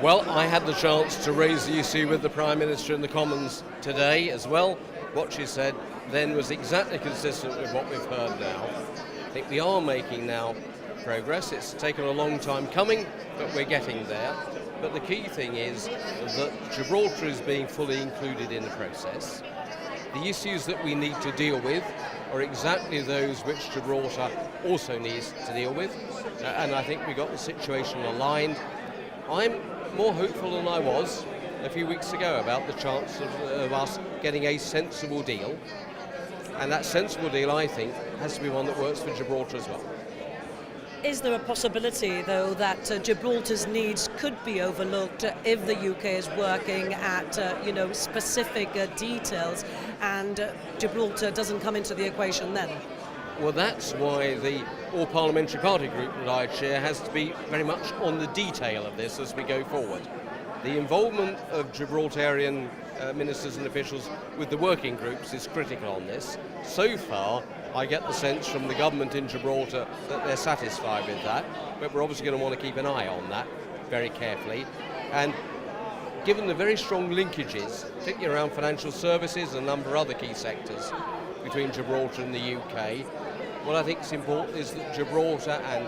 Well, I had the chance to raise the issue with the Prime Minister in the Commons today as well. What she said then was exactly consistent with what we've heard now. I think we are making now progress. It's taken a long time coming, but we're getting there. But the key thing is that Gibraltar is being fully included in the process. The issues that we need to deal with are exactly those which Gibraltar also needs to deal with. And I think we got the situation aligned. I'm more hopeful than I was a few weeks ago about the chance of us getting a sensible deal. And that sensible deal, I think, has to be one that works for Gibraltar as well. Is there a possibility, though, that Gibraltar's needs could be overlooked if the UK is working at, specific details, and Gibraltar doesn't come into the equation then? Well, that's why the All Party Group that I chair has to be very much on the detail of this as we go forward. The involvement of Gibraltarian ministers and officials with the working groups is critical on this. So far, I get the sense from the government in Gibraltar that they're satisfied with that, but we're obviously going to want to keep an eye on that very carefully. And given the very strong linkages, particularly around financial services and a number of other key sectors between Gibraltar and the UK, what I think is important is that Gibraltar and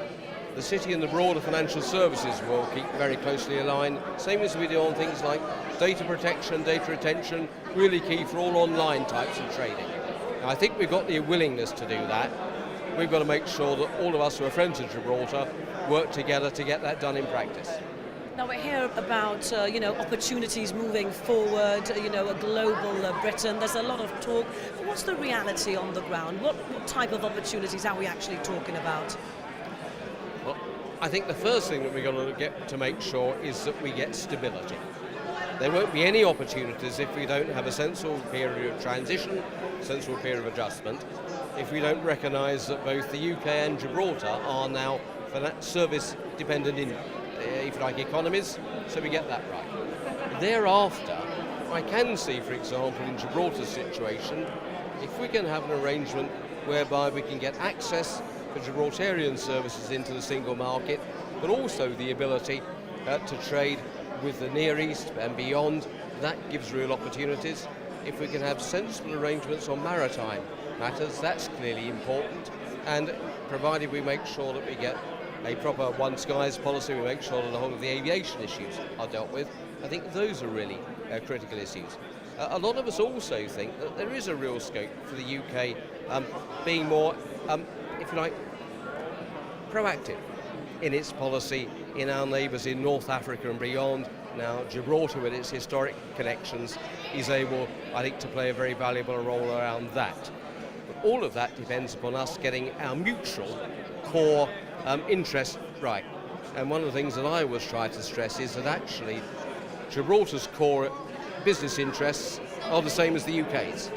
the city and the broader financial services will keep very closely aligned, same as we do on things like data protection, data retention, really key for all online types of trading. Now, I think we've got the willingness to do that. We've got to make sure that all of us who are friends of Gibraltar work together to get that done in practice. Now we hear about opportunities moving forward, a global Britain. There's a lot of talk. But what's the reality on the ground? What type of opportunities are we actually talking about? Well, I think the first thing that we've got to get to make sure is that we get stability. There won't be any opportunities if we don't have a sensible period of transition, a sensible period of adjustment, if we don't recognise that both the UK and Gibraltar are now service dependent in, if you like, economies, so we get that right. Thereafter, I can see, for example, in Gibraltar's situation, if we can have an arrangement whereby we can get access for Gibraltarian services into the single market, but also the ability to trade with the Near East and beyond, that gives real opportunities. If we can have sensible arrangements on maritime matters, that's clearly important. And provided we make sure that we get a proper One Skies policy, we make sure that the whole of the aviation issues are dealt with, I think those are really critical issues. A lot of us also think that there is a real scope for the UK being more, if you like, proactive in its policy in our neighbours in North Africa and beyond. Now, Gibraltar, with its historic connections, is able, I think, to play a very valuable role around that. But all of that depends upon us getting our mutual core interest right. And one of the things that I always try to stress is that actually Gibraltar's core business interests are the same as the UK's.